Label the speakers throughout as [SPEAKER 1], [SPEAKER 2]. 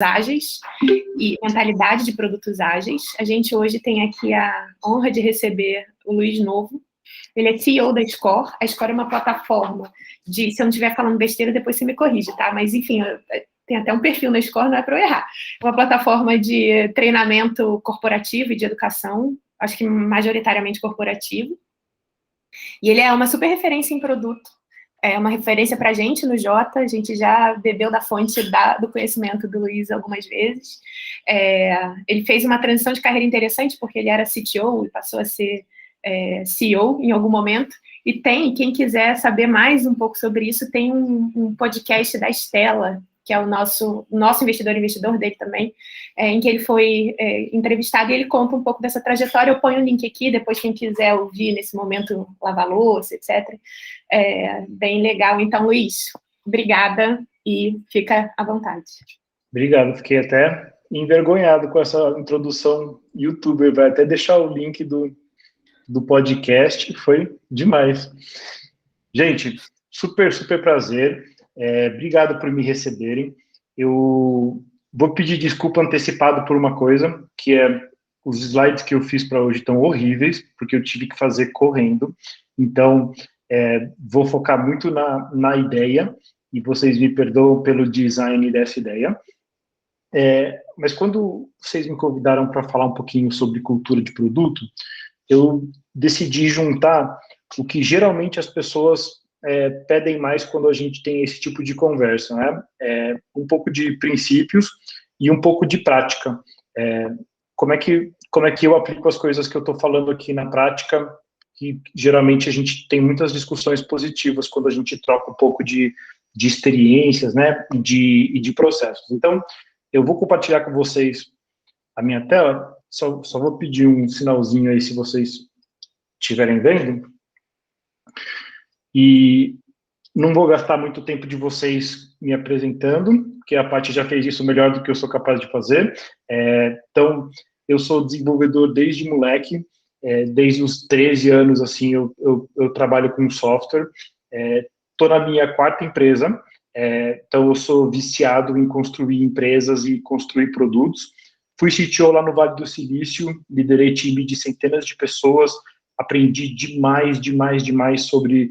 [SPEAKER 1] ágeis e mentalidade de produtos ágeis. A gente hoje tem aqui a honra de receber o Luiz Novo. Ele é CEO da Score. A Score é uma plataforma de, se eu não estiver falando besteira, depois você me corrige, tá? Mas, enfim, tem até um perfil na Score, não é para eu errar. É uma plataforma de treinamento corporativo e de educação, acho que majoritariamente corporativo. E ele é uma super referência em produto. É uma referência para a gente no Jota, a gente já bebeu da fonte do conhecimento do Luiz algumas vezes. Ele fez uma transição de carreira interessante, porque ele era CTO e passou a ser CEO em algum momento. E quem quiser saber mais um pouco sobre isso, tem um podcast da Estela, que é o nosso investidor dele também, em que ele foi entrevistado e ele conta um pouco dessa trajetória. Eu ponho o link aqui, depois quem quiser ouvir nesse momento, lavar louça, etc. Bem legal. Então, Luiz, obrigada e fica à vontade.
[SPEAKER 2] Obrigado, fiquei até envergonhado com essa introdução youtuber, vai até deixar o link do podcast, foi demais. Gente, super prazer. Obrigado por me receberem. Eu vou pedir desculpa antecipado por uma coisa, que é os slides que eu fiz para hoje estão horríveis, porque eu tive que fazer correndo. Então, vou focar muito na ideia, e vocês me perdoam pelo design dessa ideia. Mas quando vocês me convidaram para falar um pouquinho sobre cultura de produto, eu decidi juntar o que geralmente as pessoas pedem mais quando a gente tem esse tipo de conversa, né? Um pouco de princípios e um pouco de prática. Como é que eu aplico as coisas que eu estou falando aqui na prática, que geralmente a gente tem muitas discussões positivas quando a gente troca um pouco de experiências, né, e de processos. Então, eu vou compartilhar com vocês a minha tela, só vou pedir um sinalzinho aí se vocês estiverem vendo. E não vou gastar muito tempo de vocês me apresentando, porque a Paty já fez isso melhor do que eu sou capaz de fazer. Então, eu sou desenvolvedor desde moleque, desde os 13 anos, assim, eu trabalho com software. Estou na minha quarta empresa, então eu sou viciado em construir empresas e construir produtos. Fui CTO lá no Vale do Silício, liderei time de centenas de pessoas, aprendi demais sobre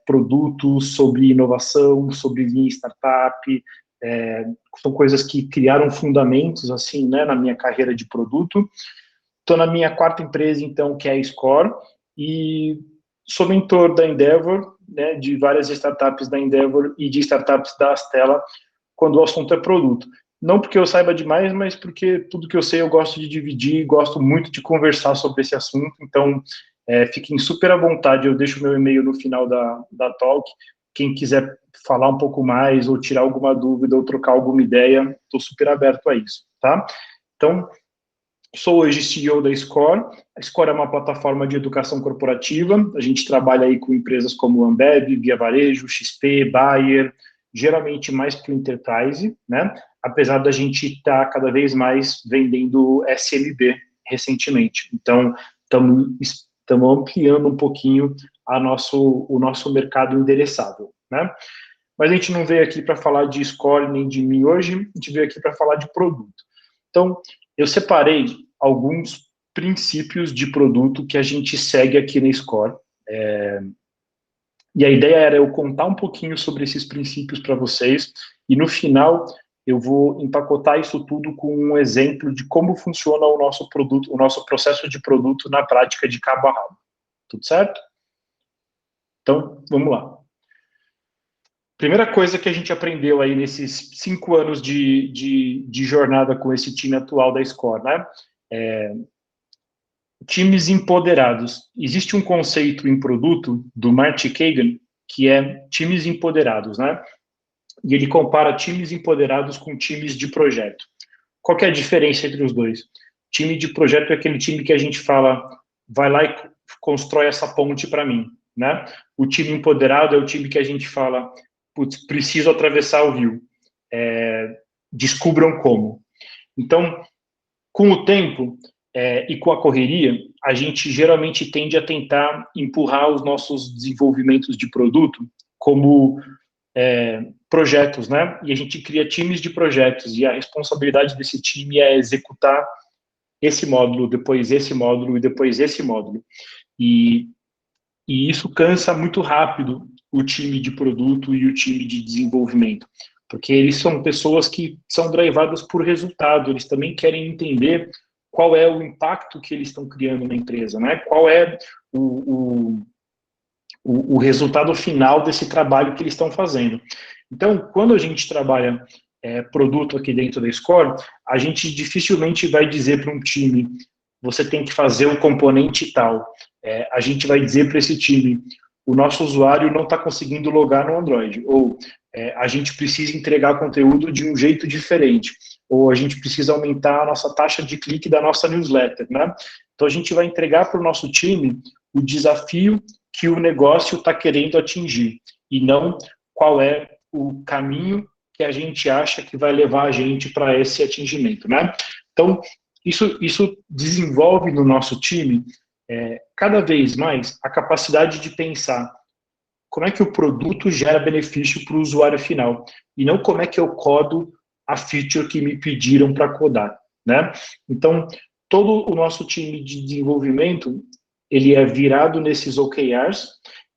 [SPEAKER 2] produtos, sobre inovação, sobre linha startup. São coisas que criaram fundamentos, assim, né, na minha carreira de produto. Estou na minha quarta empresa, então, que é a Score, e sou mentor da Endeavor, né, de várias startups da Endeavor e de startups da Astela, quando o assunto é produto. Não porque eu saiba demais, mas porque tudo que eu sei eu gosto de dividir, gosto muito de conversar sobre esse assunto. Então, fiquem super à vontade, eu deixo meu e-mail no final da talk. Quem quiser falar um pouco mais, ou tirar alguma dúvida, ou trocar alguma ideia, estou super aberto a isso, tá? Então, sou hoje CEO da Score. A Score é uma plataforma de educação corporativa. A gente trabalha aí com empresas como Ambev, Via Varejo, XP, Bayer, geralmente mais para o enterprise, né? Apesar da gente estar cada vez mais vendendo SMB recentemente. Então, estamos ampliando um pouquinho o nosso mercado endereçável, né? Mas a gente não veio aqui para falar de Score nem de mim hoje, a gente veio aqui para falar de produto. Então, eu separei alguns princípios de produto que a gente segue aqui na Score. E a ideia era eu contar um pouquinho sobre esses princípios para vocês, e no final eu vou empacotar isso tudo com um exemplo de como funciona o nosso produto, o nosso processo de produto na prática de cabo a rabo. Tudo certo? Então, vamos lá. Primeira coisa que a gente aprendeu aí nesses 5 anos de jornada com esse time atual da Score, né? Times empoderados. Existe um conceito em produto do Marty Kagan que é times empoderados, né? E ele compara times empoderados com times de projeto. Qual que é a diferença entre os dois? Time de projeto é aquele time que a gente fala, vai lá e constrói essa ponte para mim, né? O time empoderado é o time que a gente fala, putz, preciso atravessar o rio. Descubram como. Então, com o tempo e com a correria, a gente geralmente tende a tentar empurrar os nossos desenvolvimentos de produto como projetos, né? E a gente cria times de projetos, e a responsabilidade desse time é executar esse módulo, depois esse módulo e depois esse módulo. E isso cansa muito rápido o time de produto e o time de desenvolvimento, porque eles são pessoas que são drivadas por resultado, eles também querem entender qual é o impacto que eles estão criando na empresa, né? Qual é o resultado final desse trabalho que eles estão fazendo. Então, quando a gente trabalha produto aqui dentro da Score, a gente dificilmente vai dizer para um time, você tem que fazer um componente tal. A gente vai dizer para esse time, o nosso usuário não está conseguindo logar no Android, ou a gente precisa entregar conteúdo de um jeito diferente, ou a gente precisa aumentar a nossa taxa de clique da nossa newsletter, né? Então, a gente vai entregar para o nosso time o desafio que o negócio está querendo atingir, e não qual é o caminho que a gente acha que vai levar a gente para esse atingimento, né? Então, isso desenvolve no nosso time cada vez mais a capacidade de pensar como é que o produto gera benefício para o usuário final, e não como é que eu codo a feature que me pediram para codar, né? Então, todo o nosso time de desenvolvimento, ele é virado nesses OKRs,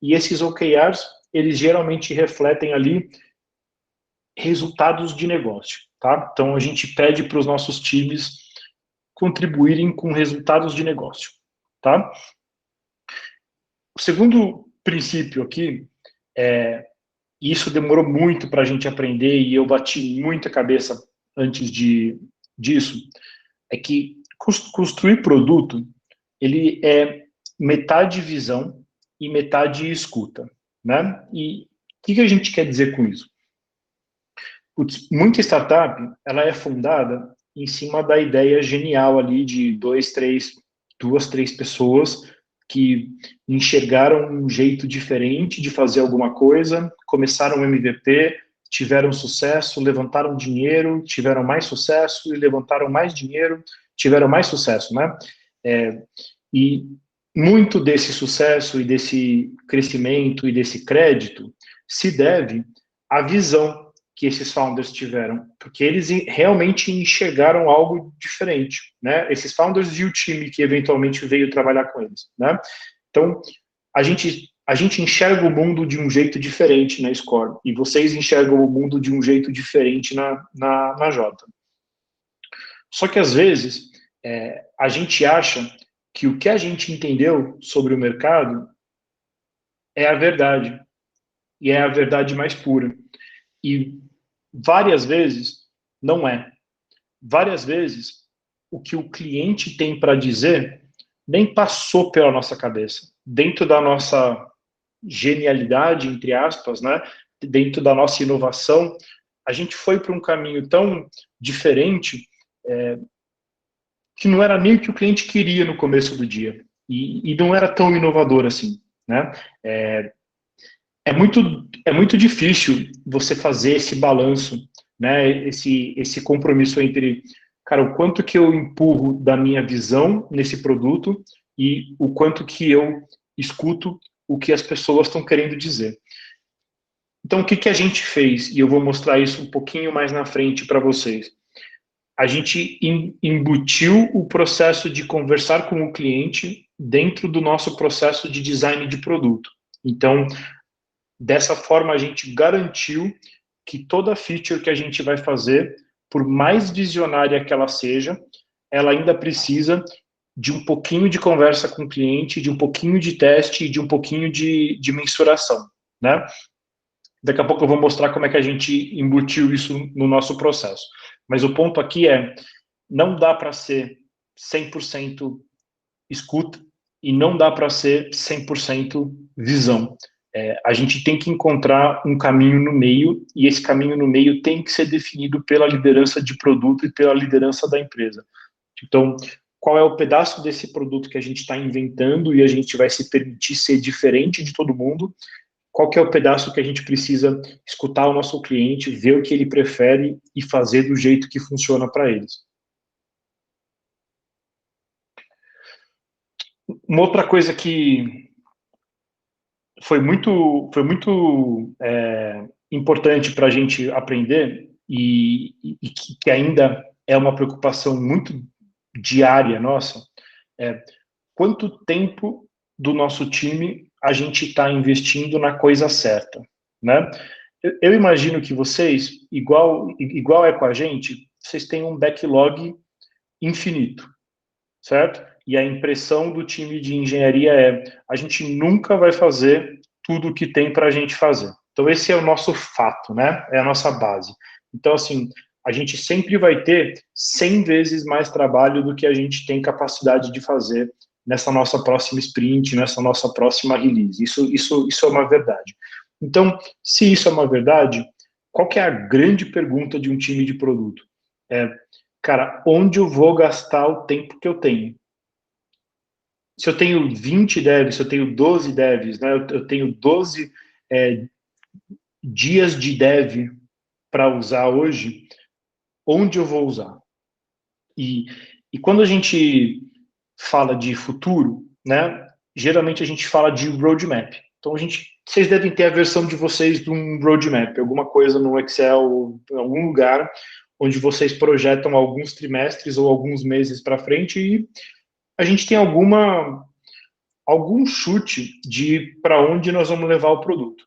[SPEAKER 2] e esses OKRs, eles geralmente refletem ali resultados de negócio, tá? Então, a gente pede para os nossos times contribuírem com resultados de negócio, tá? O segundo princípio aqui, e isso demorou muito para a gente aprender, e eu bati muita cabeça antes disso, é que construir produto, ele é metade visão e metade escuta, né? E o que a gente quer dizer com isso? Muita startup, ela é fundada em cima da ideia genial ali de duas, três pessoas que enxergaram um jeito diferente de fazer alguma coisa, começaram um MVP, tiveram sucesso, levantaram dinheiro, tiveram mais sucesso e levantaram mais dinheiro, tiveram mais sucesso, né? E muito desse sucesso e desse crescimento e desse crédito se deve à visão que esses founders tiveram, porque eles realmente enxergaram algo diferente, né? Esses founders e o time que eventualmente veio trabalhar com eles, né? Então, a gente enxerga o mundo de um jeito diferente na Score, e vocês enxergam o mundo de um jeito diferente na Jota. Só que, às vezes, a gente acha que o que a gente entendeu sobre o mercado é a verdade, e é a verdade mais pura. E várias vezes não é. Várias vezes o que o cliente tem para dizer nem passou pela nossa cabeça. Dentro da nossa genialidade, entre aspas, né? Dentro da nossa inovação, a gente foi para um caminho tão diferente que não era nem o que o cliente queria no começo do dia. E não era tão inovador assim, né? É muito difícil você fazer esse balanço, né? Esse compromisso entre, cara, o quanto que eu empurro da minha visão nesse produto e o quanto que eu escuto o que as pessoas estão querendo dizer. Então, o que a gente fez? E eu vou mostrar isso um pouquinho mais na frente para vocês. A gente embutiu o processo de conversar com o cliente dentro do nosso processo de design de produto. Então, dessa forma, a gente garantiu que toda feature que a gente vai fazer, por mais visionária que ela seja, ela ainda precisa de um pouquinho de conversa com o cliente, de um pouquinho de teste e de um pouquinho de mensuração, né? Daqui a pouco eu vou mostrar como é que a gente embutiu isso no nosso processo. Mas o ponto aqui não dá para ser 100% escuta e não dá para ser 100% visão. A gente tem que encontrar um caminho no meio, e esse caminho no meio tem que ser definido pela liderança de produto e pela liderança da empresa. Então, qual é o pedaço desse produto que a gente está inventando e a gente vai se permitir ser diferente de todo mundo? Qual que é o pedaço que a gente precisa escutar o nosso cliente, ver o que ele prefere e fazer do jeito que funciona para eles? Uma outra coisa que foi muito importante para a gente aprender e que ainda é uma preocupação muito diária nossa, é quanto tempo do nosso time a gente está investindo na coisa certa, né? Eu imagino que vocês, igual é com a gente, vocês têm um backlog infinito, certo? E a impressão do time de engenharia a gente nunca vai fazer tudo o que tem para a gente fazer. Então, esse é o nosso fato, né? É a nossa base. Então, assim, a gente sempre vai ter 100 vezes mais trabalho do que a gente tem capacidade de fazer nessa nossa próxima sprint, nessa nossa próxima release. Isso é uma verdade. Então, se isso é uma verdade, qual que é a grande pergunta de um time de produto? Cara, onde eu vou gastar o tempo que eu tenho? Se eu tenho 20 devs, se eu tenho 12 devs, né, eu tenho 12 dias de dev para usar hoje, onde eu vou usar? E quando a gente fala de futuro, né, geralmente a gente fala de roadmap. Então, vocês devem ter a versão de vocês de um roadmap, alguma coisa no Excel, em algum lugar, onde vocês projetam alguns trimestres ou alguns meses para frente e a gente tem algum chute de para onde nós vamos levar o produto.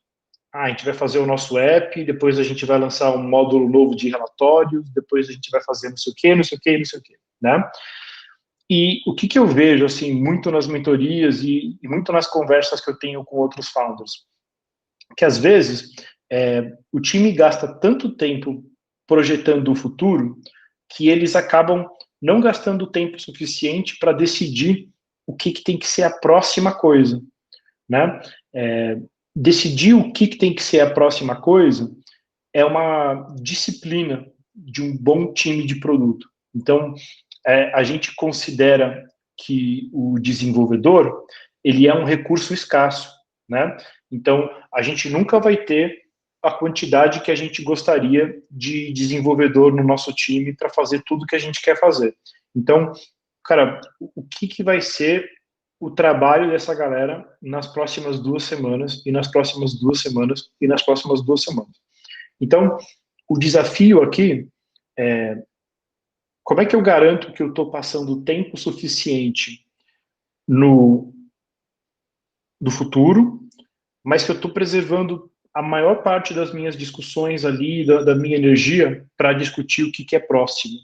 [SPEAKER 2] A gente vai fazer o nosso app, depois a gente vai lançar um módulo novo de relatórios, depois a gente vai fazer não sei o quê, não sei o quê, não sei o quê, né? E o que eu vejo, assim, muito nas mentorias e muito nas conversas que eu tenho com outros founders, que às vezes o time gasta tanto tempo projetando o futuro que eles acabam não gastando tempo suficiente para decidir o que tem que ser a próxima coisa, né? Decidir o que tem que ser a próxima coisa é uma disciplina de um bom time de produto. Então, a gente considera que o desenvolvedor, ele é um recurso escasso, né? Então, a gente nunca vai ter a quantidade que a gente gostaria de desenvolvedor no nosso time para fazer tudo que a gente quer fazer. Então, cara, o que vai ser o trabalho dessa galera nas próximas 2 semanas, e nas próximas 2 semanas, e nas próximas 2 semanas? Então, o desafio aqui é como é que eu garanto que eu estou passando tempo suficiente no futuro, mas que eu estou preservando a maior parte das minhas discussões ali, da minha energia, para discutir o que é próximo,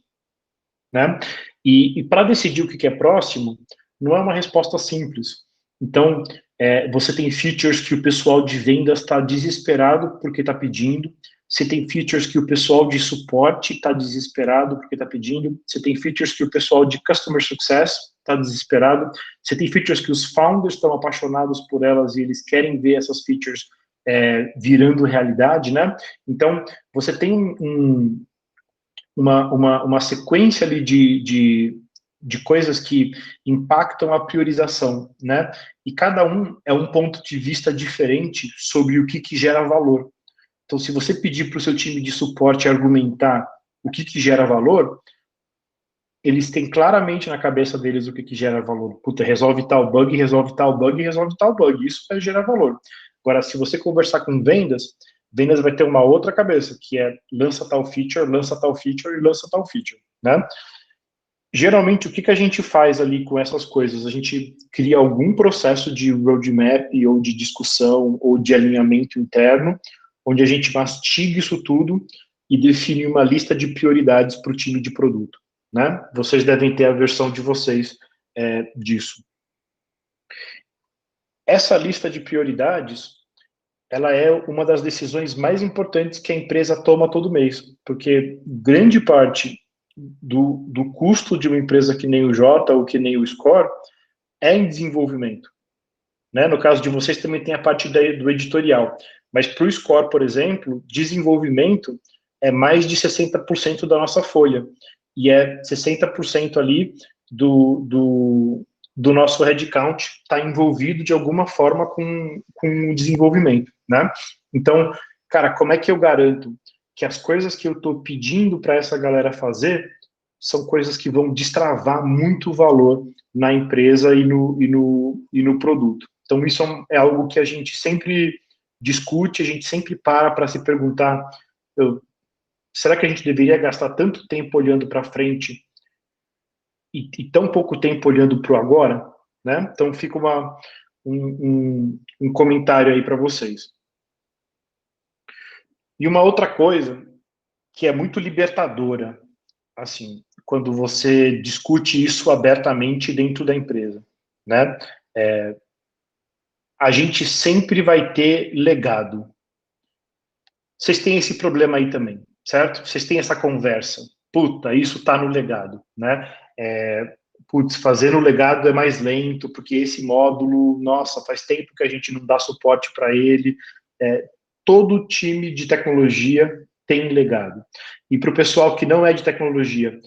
[SPEAKER 2] né? E para decidir o que é próximo, não é uma resposta simples. Então, você tem features que o pessoal de vendas está desesperado porque está pedindo, você tem features que o pessoal de suporte está desesperado porque está pedindo, você tem features que o pessoal de customer success está desesperado, você tem features que os founders estão apaixonados por elas e eles querem ver essas features virando realidade, né? Então, você tem uma sequência ali de coisas que impactam a priorização, né? E cada um é um ponto de vista diferente sobre o que gera valor. Então, se você pedir para o seu time de suporte argumentar o que gera valor, eles têm claramente na cabeça deles o que gera valor. Puta, resolve tal bug, resolve tal bug, resolve tal bug. Isso vai gerar valor. Agora, se você conversar com vendas vai ter uma outra cabeça, que é lança tal feature e lança tal feature, né? Geralmente, o que a gente faz ali com essas coisas? A gente cria algum processo de roadmap ou de discussão ou de alinhamento interno, onde a gente mastiga isso tudo e define uma lista de prioridades para o time de produto, né? Vocês devem ter a versão de vocês disso. Essa lista de prioridades, ela é uma das decisões mais importantes que a empresa toma todo mês, porque grande parte do custo de uma empresa que nem o Jota ou que nem o Score é em desenvolvimento, né? No caso de vocês também tem a parte do editorial, mas para o Score, por exemplo, desenvolvimento é mais de 60% da nossa folha, e 60% ali do nosso headcount está envolvido de alguma forma com o desenvolvimento, né? Então, cara, como é que eu garanto que as coisas que eu estou pedindo para essa galera fazer são coisas que vão destravar muito valor na empresa e no produto? Então, isso é algo que a gente sempre discute, a gente sempre para se perguntar, será que a gente deveria gastar tanto tempo olhando para frente e tão pouco tempo olhando para o agora? Né? Então fica um comentário aí para vocês. E uma outra coisa que é muito libertadora, assim, quando você discute isso abertamente dentro da empresa, né? A gente sempre vai ter legado. Vocês têm esse problema aí também, certo? Vocês têm essa conversa. Puta, isso tá no legado, né? Putz, fazer no legado é mais lento, porque esse módulo, nossa, faz tempo que a gente não dá suporte para ele. Todo time de tecnologia tem legado. E para o pessoal que não é de tecnologia,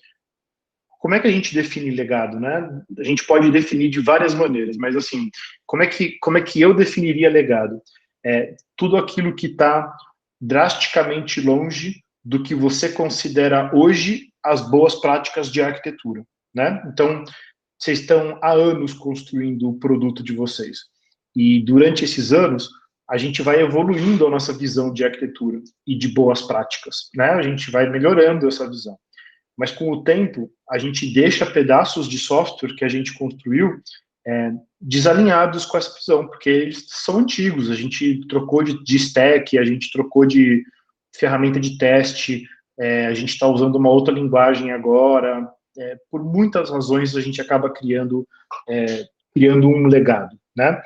[SPEAKER 2] como é que a gente define legado, né? A gente pode definir de várias maneiras, mas assim, como é que eu definiria legado? Tudo aquilo que está drasticamente longe do que você considera hoje as boas práticas de arquitetura, né? Então, vocês estão há anos construindo o produto de vocês. E durante esses anos, a gente vai evoluindo a nossa visão de arquitetura e de boas práticas, né? A gente vai melhorando essa visão. Mas com o tempo, a gente deixa pedaços de software que a gente construiu desalinhados com essa visão, porque eles são antigos, a gente trocou de stack, a gente trocou de ferramenta de teste, a gente está usando uma outra linguagem agora, por muitas razões a gente acaba criando um legado, né?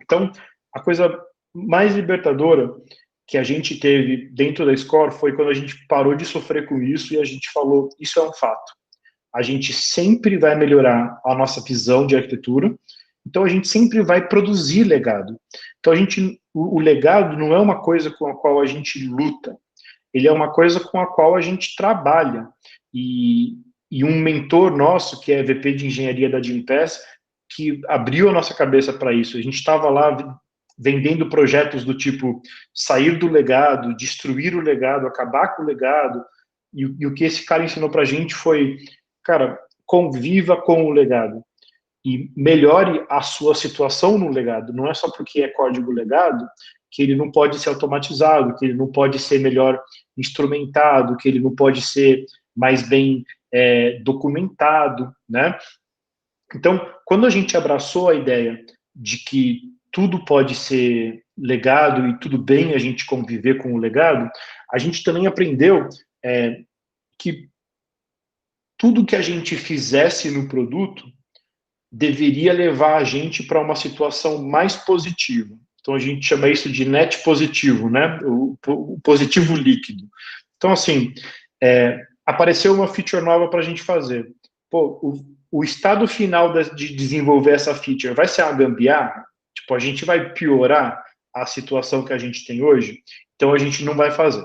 [SPEAKER 2] Então, a coisa mais libertadora que a gente teve dentro da Score foi quando a gente parou de sofrer com isso e a gente falou, isso é um fato. A gente sempre vai melhorar a nossa visão de arquitetura, então a gente sempre vai produzir legado. Então o legado não é uma coisa com a qual a gente luta, ele é uma coisa com a qual a gente trabalha. E um mentor nosso, que é VP de engenharia da Gympass, que abriu a nossa cabeça para isso. A gente estava lá vendendo projetos do tipo sair do legado, destruir o legado, acabar com o legado, e o que esse cara ensinou para a gente foi, cara, conviva com o legado e melhore a sua situação no legado. Não é só porque é código legado que ele não pode ser automatizado, que ele não pode ser melhor instrumentado, que ele não pode ser mais bem documentado, né? Então, quando a gente abraçou a ideia de que tudo pode ser legado e tudo bem a gente conviver com o legado, a gente também aprendeu que tudo que a gente fizesse no produto deveria levar a gente para uma situação mais positiva. Então, a gente chama isso de net positivo, né? O positivo líquido. Então, assim, apareceu uma feature nova para a gente fazer. Pô, o estado final de desenvolver essa feature vai ser uma gambiarra? Tipo, a gente vai piorar a situação que a gente tem hoje? Então, a gente não vai fazer.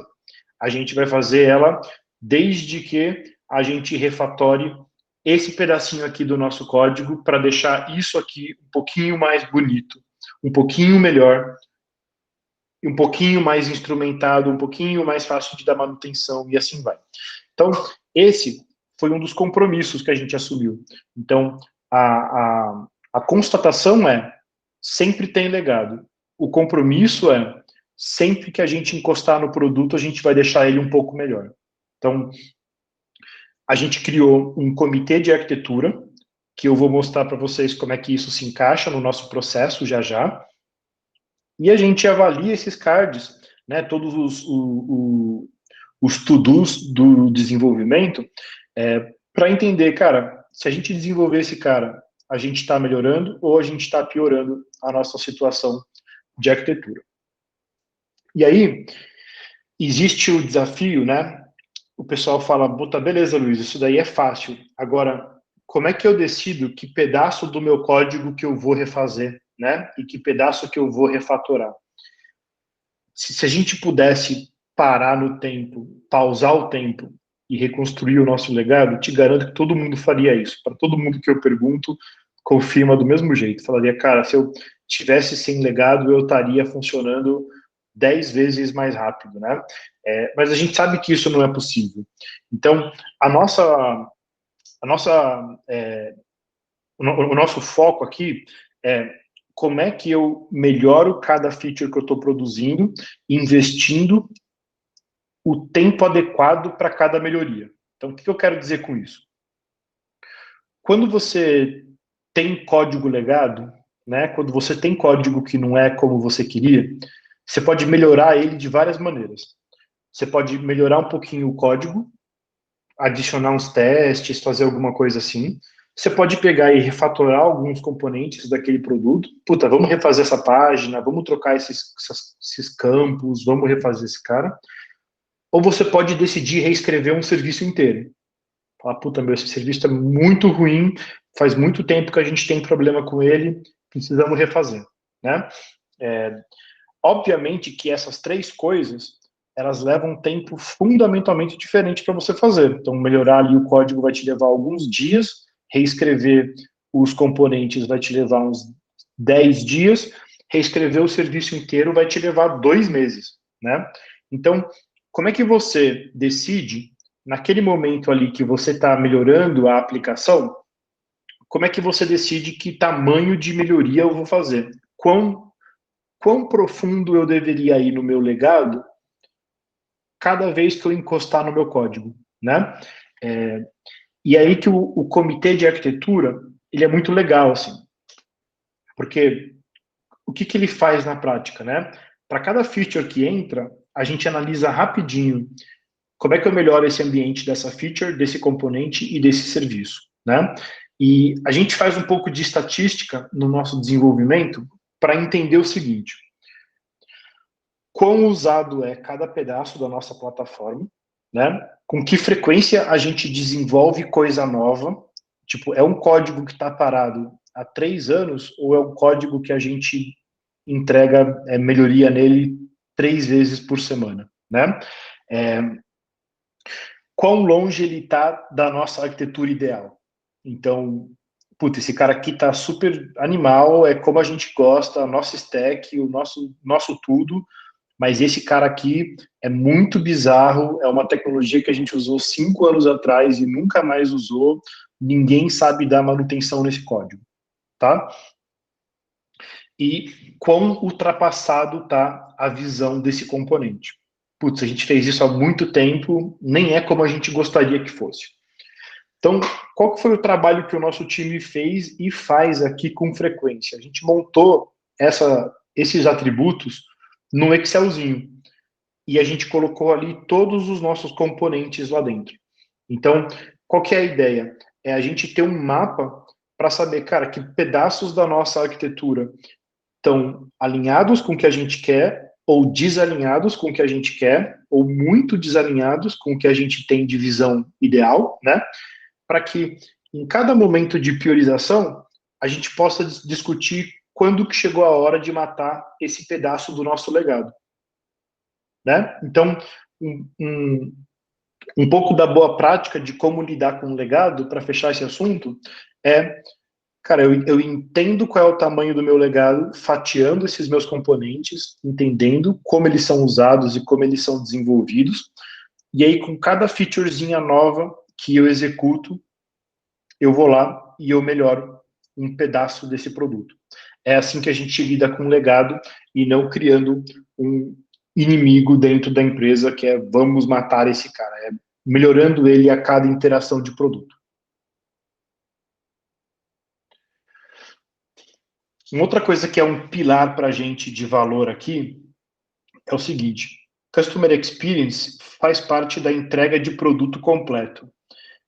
[SPEAKER 2] A gente vai fazer ela desde que a gente refatore esse pedacinho aqui do nosso código para deixar isso aqui um pouquinho mais bonito, um pouquinho melhor, um pouquinho mais instrumentado, um pouquinho mais fácil de dar manutenção, e assim vai. Então, esse foi um dos compromissos que a gente assumiu. Então, a constatação sempre tem legado. O compromisso sempre que a gente encostar no produto, a gente vai deixar ele um pouco melhor. Então, a gente criou um comitê de arquitetura, que eu vou mostrar para vocês como é que isso se encaixa no nosso processo já. E a gente avalia esses cards, né, todos os to-dos do desenvolvimento, para entender, cara, se a gente desenvolver esse cara, a gente está melhorando ou a gente está piorando a nossa situação de arquitetura. E aí, existe o desafio, né? O pessoal fala, puta, beleza, Luiz, isso daí é fácil. Agora, como é que eu decido que pedaço do meu código que eu vou refazer, né? E que pedaço que eu vou refatorar? Se a gente pudesse parar no tempo, pausar o tempo e reconstruir o nosso legado, te garanto que todo mundo faria isso. Para todo mundo que eu pergunto, confirma do mesmo jeito. Falaria, cara, se eu tivesse sem legado, eu estaria funcionando 10 vezes mais rápido, né? Mas a gente sabe que isso não é possível. Então, o nosso foco aqui é como é que eu melhoro cada feature que eu estou produzindo, investindo o tempo adequado para cada melhoria. Então, o que eu quero dizer com isso? Quando você tem código legado, né, quando você tem código que não é como você queria, você pode melhorar ele de várias maneiras. Você pode melhorar um pouquinho o código, adicionar uns testes, fazer alguma coisa assim. Você pode pegar e refatorar alguns componentes daquele produto. Puta, vamos refazer essa página, vamos trocar esses campos, vamos refazer esse cara. Ou você pode decidir reescrever um serviço inteiro. Falar, puta, meu, esse serviço é muito ruim, faz muito tempo que a gente tem problema com ele, precisamos refazer, né? Obviamente que essas três coisas, elas levam um tempo fundamentalmente diferente para você fazer. Então, melhorar ali o código vai te levar alguns dias, reescrever os componentes vai te levar uns 10 dias, reescrever o serviço inteiro vai te levar 2 meses, né? Então, como é que você decide, naquele momento ali que você está melhorando a aplicação, como é que você decide que tamanho de melhoria eu vou fazer? Quão profundo eu deveria ir no meu legado cada vez que eu encostar no meu código, né? E aí que o comitê de arquitetura, ele é muito legal, assim, porque o que ele faz na prática, né? Para cada feature que entra, a gente analisa rapidinho como é que eu melhoro esse ambiente dessa feature, desse componente e desse serviço, né? E a gente faz um pouco de estatística no nosso desenvolvimento para entender o seguinte: quão usado é cada pedaço da nossa plataforma, né? Com que frequência a gente desenvolve coisa nova? Tipo, é um código que está parado há 3 anos ou é um código que a gente entrega melhoria nele 3 vezes por semana, né? Quão longe ele está da nossa arquitetura ideal? Então, putz, esse cara aqui está super animal, é como a gente gosta, a nossa stack, o nosso tudo, mas esse cara aqui é muito bizarro, é uma tecnologia que a gente usou 5 anos atrás e nunca mais usou, ninguém sabe dar manutenção nesse código, tá? E quão ultrapassado está a visão desse componente. Putz, a gente fez isso há muito tempo, nem é como a gente gostaria que fosse. Então, qual que foi o trabalho que o nosso time fez e faz aqui com frequência? A gente montou esses atributos no Excelzinho e a gente colocou ali todos os nossos componentes lá dentro. Então, qual que é a ideia? É a gente ter um mapa para saber, cara, que pedaços da nossa arquitetura estão alinhados com o que a gente quer ou desalinhados com o que a gente quer ou muito desalinhados com o que a gente tem de visão ideal, né? Para que em cada momento de priorização a gente possa discutir quando que chegou a hora de matar esse pedaço do nosso legado, né? Então, um pouco da boa prática de como lidar com o legado, para fechar esse assunto, cara, eu entendo qual é o tamanho do meu legado, fatiando esses meus componentes, entendendo como eles são usados e como eles são desenvolvidos, e aí com cada featurezinha nova que eu executo, eu vou lá e eu melhoro um pedaço desse produto. É assim que a gente lida com o legado e não criando um inimigo dentro da empresa que é vamos matar esse cara, é melhorando ele a cada interação de produto. Uma outra coisa que é um pilar para a gente de valor aqui é o seguinte: Customer Experience faz parte da entrega de produto completo.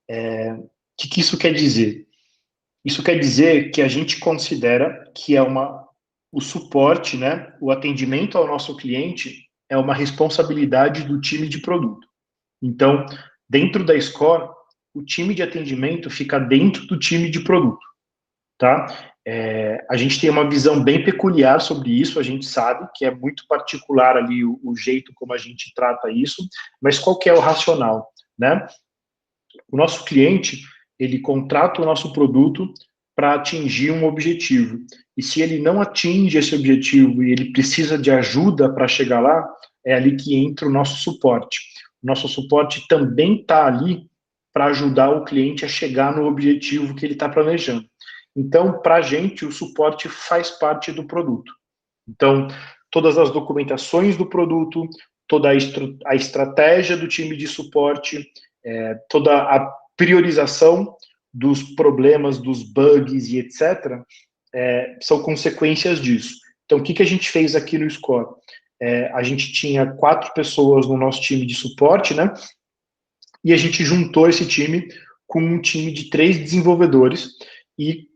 [SPEAKER 2] O que isso quer dizer? Isso quer dizer que a gente considera que o suporte, né, o atendimento ao nosso cliente é uma responsabilidade do time de produto. Então, dentro da Score, o time de atendimento fica dentro do time de produto, tá? A gente tem uma visão bem peculiar sobre isso, a gente sabe que é muito particular ali o jeito como a gente trata isso, mas qual que é o racional, né? O nosso cliente, ele contrata o nosso produto para atingir um objetivo. E se ele não atinge esse objetivo e ele precisa de ajuda para chegar lá, é ali que entra o nosso suporte. O nosso suporte também está ali para ajudar o cliente a chegar no objetivo que ele está planejando. Então, para a gente, o suporte faz parte do produto. Então, todas as documentações do produto, toda a estratégia do time de suporte, toda a priorização dos problemas, dos bugs e etc., são consequências disso. Então, o que a gente fez aqui no Score? A gente tinha 4 pessoas no nosso time de suporte, né? E a gente juntou esse time com um time de 3 desenvolvedores e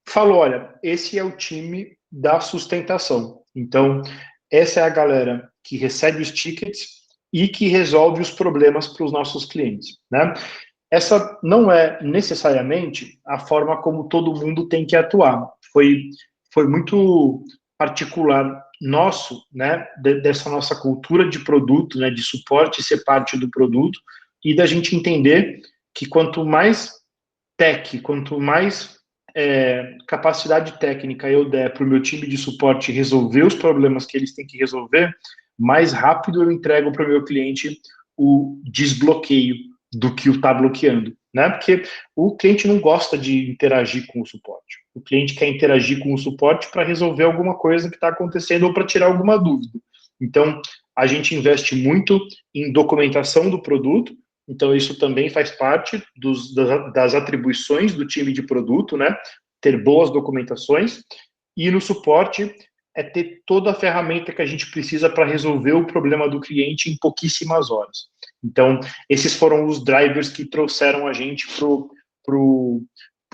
[SPEAKER 2] falou, olha, esse é o time da sustentação. Então, essa é a galera que recebe os tickets e que resolve os problemas para os nossos clientes, né? Essa não é necessariamente a forma como todo mundo tem que atuar. Foi muito particular nosso, né, dessa nossa cultura de produto, né, de suporte ser parte do produto, e da gente entender que quanto mais quanto mais capacidade técnica eu der para o meu time de suporte resolver os problemas que eles têm que resolver, mais rápido eu entrego para o meu cliente o desbloqueio do que o está bloqueando, né? Porque o cliente não gosta de interagir com o suporte. O cliente quer interagir com o suporte para resolver alguma coisa que está acontecendo ou para tirar alguma dúvida. Então, a gente investe muito em documentação do produto. Então, isso também faz parte das atribuições do time de produto, né? Ter boas documentações. E no suporte é ter toda a ferramenta que a gente precisa para resolver o problema do cliente em pouquíssimas horas. Então, esses foram os drivers que trouxeram a gente para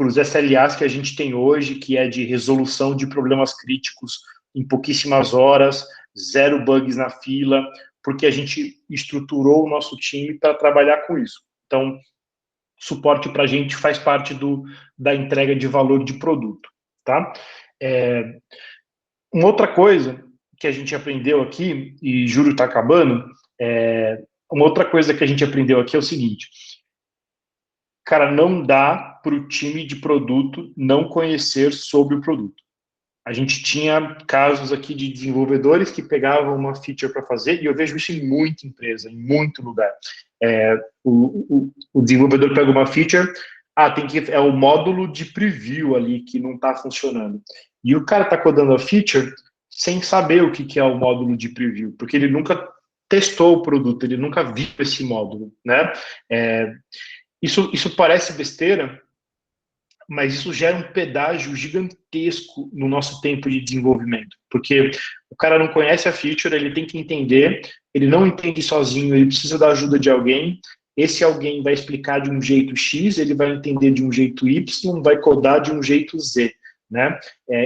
[SPEAKER 2] os SLAs que a gente tem hoje, que é de resolução de problemas críticos em pouquíssimas horas, 0 bugs na fila, porque a gente estruturou o nosso time para trabalhar com isso. Então, suporte para a gente faz parte da entrega de valor de produto, tá? Uma outra coisa que a gente aprendeu aqui, e juro está acabando, uma outra coisa que a gente aprendeu aqui é o seguinte, cara, não dá para o time de produto não conhecer sobre o produto. A gente tinha casos aqui de desenvolvedores que pegavam uma feature para fazer, e eu vejo isso em muita empresa, em muito lugar. O desenvolvedor pega uma feature, é o módulo de preview ali que não está funcionando. E o cara está codando a feature sem saber o que é o módulo de preview, porque ele nunca testou o produto, ele nunca viu esse módulo, né? Isso parece besteira, mas isso gera um pedágio gigantesco no nosso tempo de desenvolvimento, porque o cara não conhece a feature, ele tem que entender, ele não entende sozinho, ele precisa da ajuda de alguém, esse alguém vai explicar de um jeito X, ele vai entender de um jeito Y, vai codar de um jeito Z, né?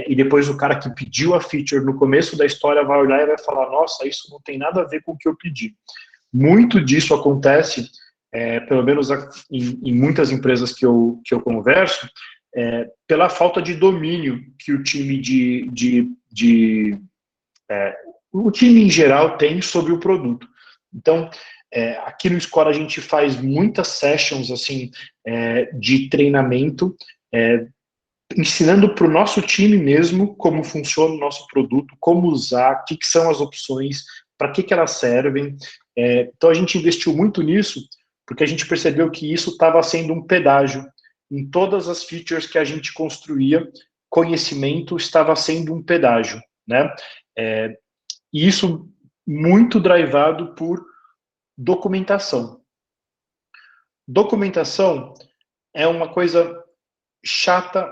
[SPEAKER 2] E depois o cara que pediu a feature no começo da história vai olhar e vai falar, nossa, isso não tem nada a ver com o que eu pedi. Muito disso acontece, pelo menos em muitas empresas que eu converso, pela falta de domínio que o time o time em geral tem sobre o produto. Então, aqui no Score a gente faz muitas sessions assim de treinamento, ensinando para o nosso time mesmo como funciona o nosso produto, como usar, o que são as opções, para que elas servem. Então a gente investiu muito nisso, porque a gente percebeu que isso estava sendo um pedágio. Em todas as features que a gente construía, conhecimento estava sendo um pedágio, né? E isso muito drivado por documentação. Documentação é uma coisa chata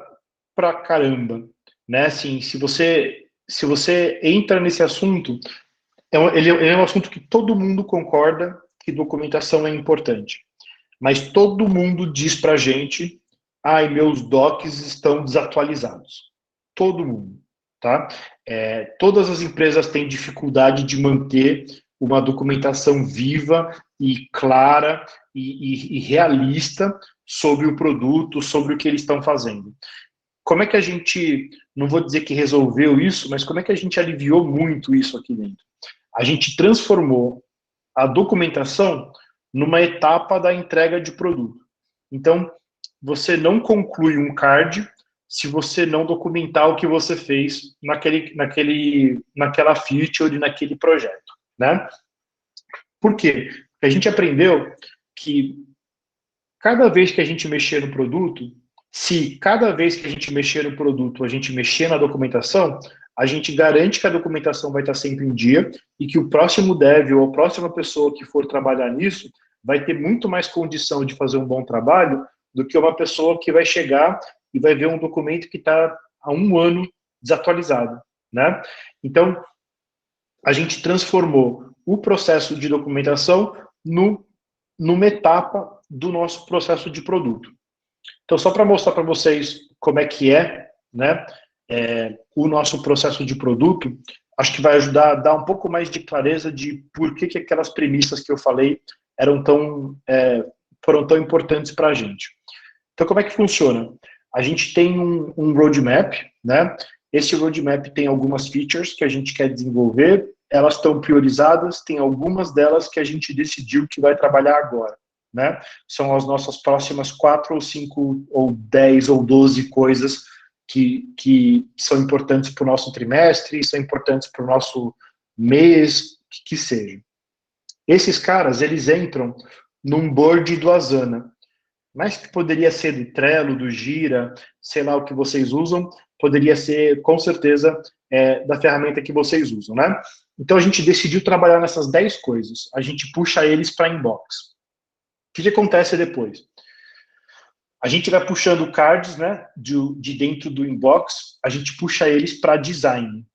[SPEAKER 2] pra caramba, né? Assim, se você entra nesse assunto, ele é um assunto que todo mundo concorda que documentação é importante, mas todo mundo diz pra gente, meus docs estão desatualizados. Todo mundo, tá? Todas as empresas têm dificuldade de manter uma documentação viva e clara e realista sobre o produto, sobre o que eles estão fazendo. Como é que a gente, não vou dizer que resolveu isso, mas como é que a gente aliviou muito isso aqui dentro? A gente transformou a documentação numa etapa da entrega de produto. Então, você não conclui um card se você não documentar o que você fez naquela feature, naquele projeto, né? Por quê? Porque a gente aprendeu que cada vez que a gente mexer no produto, Se cada vez que a gente mexer no produto, a gente mexer na documentação, a gente garante que a documentação vai estar sempre em dia e que o próximo dev ou a próxima pessoa que for trabalhar nisso vai ter muito mais condição de fazer um bom trabalho do que uma pessoa que vai chegar e vai ver um documento que está há um ano desatualizado, né? Então, a gente transformou o processo de documentação numa etapa do nosso processo de produto. Então, só para mostrar para vocês como é que né, o nosso processo de produto, acho que vai ajudar a dar um pouco mais de clareza de por que aquelas premissas que eu falei foram tão importantes para a gente. Então, como é que funciona? A gente tem um roadmap, né? Esse roadmap tem algumas features que a gente quer desenvolver, elas estão priorizadas, tem algumas delas que a gente decidiu que vai trabalhar agora, né? São as nossas próximas 4 ou 5 ou 10 ou 12 coisas que são importantes para o nosso trimestre, são importantes para o nosso mês, que seja. Esses caras, eles entram num board do Asana, mas que poderia ser do Trello, do Gira, sei lá o que vocês usam, poderia ser, com certeza, da ferramenta que vocês usam, né? Então, a gente decidiu trabalhar nessas 10 coisas. A gente puxa eles para inbox. O que acontece depois? A gente vai puxando cards, né, de dentro do inbox, a gente puxa eles para design.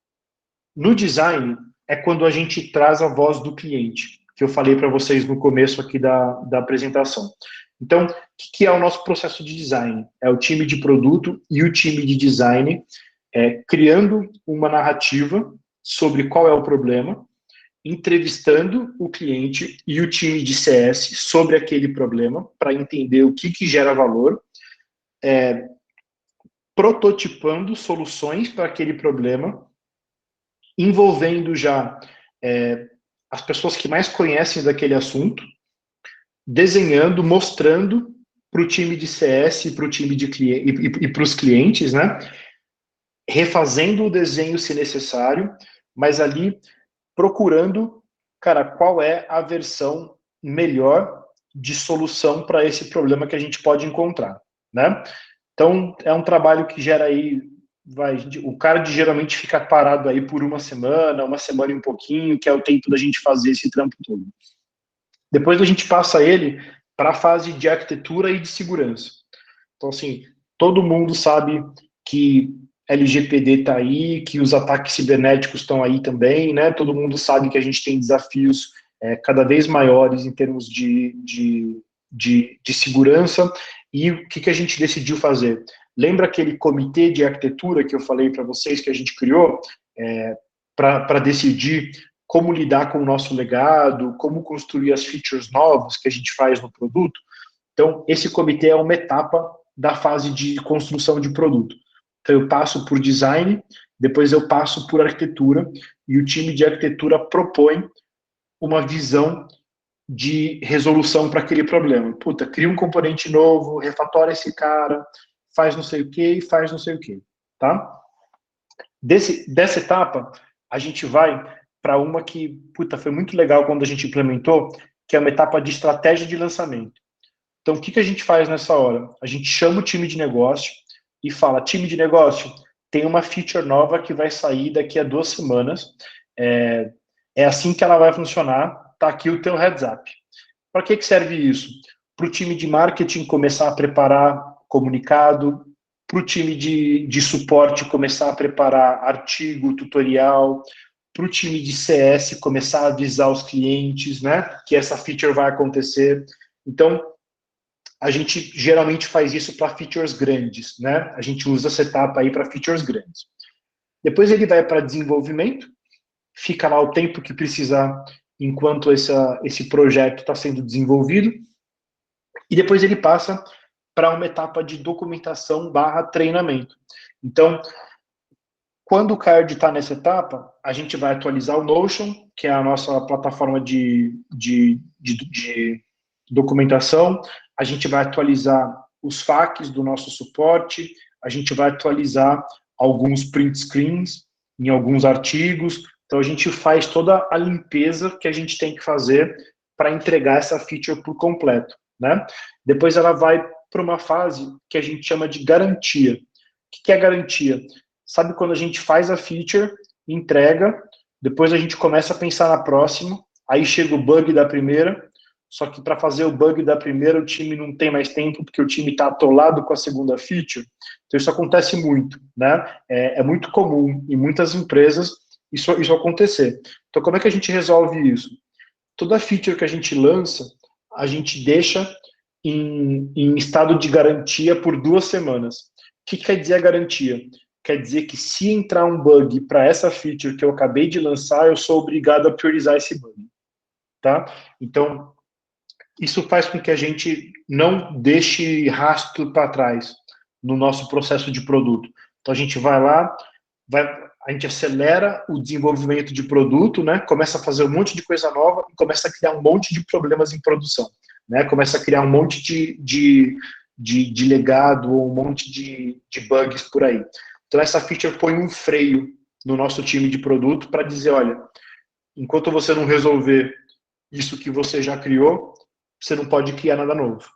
[SPEAKER 2] No design, é quando a gente traz a voz do cliente, que eu falei para vocês no começo aqui da apresentação. Então, o que é o nosso processo de design? É o time de produto e o time de design criando uma narrativa sobre qual é o problema, entrevistando o cliente e o time de CS sobre aquele problema, para entender o que gera valor, prototipando soluções para aquele problema, envolvendo já as pessoas que mais conhecem daquele assunto, desenhando, mostrando para o time de CS e para o time de cliente e para os clientes, né? Refazendo o desenho se necessário, mas ali procurando, cara, qual é a versão melhor de solução para esse problema que a gente pode encontrar, né? Então, é um trabalho que gera aí, o card geralmente fica parado aí por uma semana e um pouquinho, que é o tempo da gente fazer esse trampo todo. Depois a gente passa ele para a fase de arquitetura e de segurança. Então, assim, todo mundo sabe que LGPD está aí, que os ataques cibernéticos estão aí também, né? Todo mundo sabe que a gente tem desafios cada vez maiores em termos de segurança. E o que a gente decidiu fazer? Lembra aquele comitê de arquitetura que eu falei para vocês que a gente criou para decidir como lidar com o nosso legado, como construir as features novas que a gente faz no produto? Então, esse comitê é uma etapa da fase de construção de produto. Então, eu passo por design, depois eu passo por arquitetura, e o time de arquitetura propõe uma visão de resolução para aquele problema. Puta, cria um componente novo, refatora esse cara, faz não sei o que e faz não sei o que, tá? Dessa etapa, a gente vai para uma que, puta, foi muito legal quando a gente implementou, que é uma etapa de estratégia de lançamento. Então, o que a gente faz nessa hora? A gente chama o time de negócio e fala, time de negócio, tem uma feature nova que vai sair daqui a 2 semanas, é assim que ela vai funcionar, tá aqui o teu heads up. Para que serve isso? Para o time de marketing começar a preparar comunicado, para o time de suporte começar a preparar artigo, tutorial, para o time de CS começar a avisar os clientes, né, que essa feature vai acontecer. Então, a gente geralmente faz isso para features grandes, né? A gente usa essa etapa aí para features grandes. Depois ele vai para desenvolvimento, fica lá o tempo que precisar enquanto esse projeto está sendo desenvolvido, e depois ele passa para uma etapa de documentação / treinamento. Então, quando o card está nessa etapa, a gente vai atualizar o Notion, que é a nossa plataforma de documentação, a gente vai atualizar os FAQs do nosso suporte, a gente vai atualizar alguns print screens em alguns artigos, então a gente faz toda a limpeza que a gente tem que fazer para entregar essa feature por completo, né? Depois ela vai para uma fase que a gente chama de garantia. O que é garantia? Sabe quando a gente faz a feature, entrega, depois a gente começa a pensar na próxima, aí chega o bug da primeira, só que para fazer o bug da primeira, o time não tem mais tempo, porque o time está atolado com a segunda feature. Então, isso acontece muito, né? É muito comum em muitas empresas isso acontecer. Então, como é que a gente resolve isso? Toda feature que a gente lança, a gente deixa em estado de garantia por 2 semanas. O que quer dizer a garantia? Quer dizer que se entrar um bug para essa feature que eu acabei de lançar, eu sou obrigado a priorizar esse bug, tá? Então, isso faz com que a gente não deixe rastro para trás no nosso processo de produto. Então, a gente vai lá, a gente acelera o desenvolvimento de produto, né? Começa a fazer um monte de coisa nova e começa a criar um monte de problemas em produção, né? Começa a criar um monte de legado ou um monte de bugs por aí. Então, essa feature põe um freio no nosso time de produto para dizer, olha, enquanto você não resolver isso que você já criou, você não pode criar nada novo.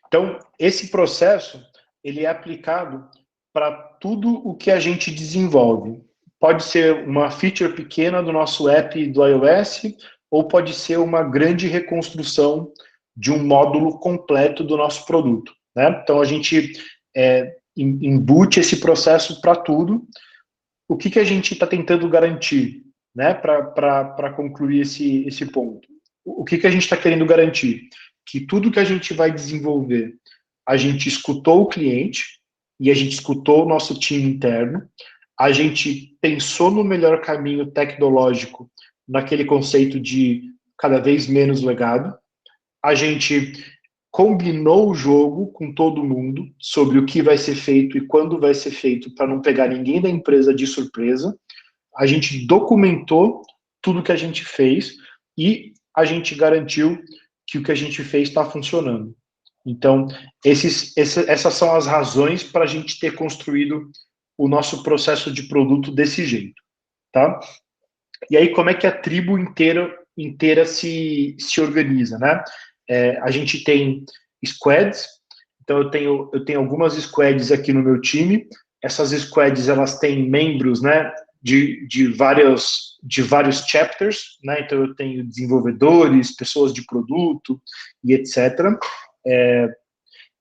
[SPEAKER 2] Então, esse processo, ele é aplicado para tudo o que a gente desenvolve. Pode ser uma feature pequena do nosso app do iOS, ou pode ser uma grande reconstrução de um módulo completo do nosso produto, né? Então, a gente embute esse processo para tudo. O que a gente está tentando garantir, né, para concluir esse ponto? O que a gente está querendo garantir? Que tudo que a gente vai desenvolver, a gente escutou o cliente e a gente escutou o nosso time interno, a gente pensou no melhor caminho tecnológico naquele conceito de cada vez menos legado, a gente combinou o jogo com todo mundo sobre o que vai ser feito e quando vai ser feito para não pegar ninguém da empresa de surpresa, a gente documentou tudo que a gente fez e a gente garantiu que o que a gente fez está funcionando. Então, essas são as razões para a gente ter construído o nosso processo de produto desse jeito, tá? E aí, como é que a tribo inteira se organiza, né? A gente tem squads, então eu tenho algumas squads aqui no meu time. Essas squads, elas têm membros, né, de vários chapters, né? Então eu tenho desenvolvedores, pessoas de produto e etc.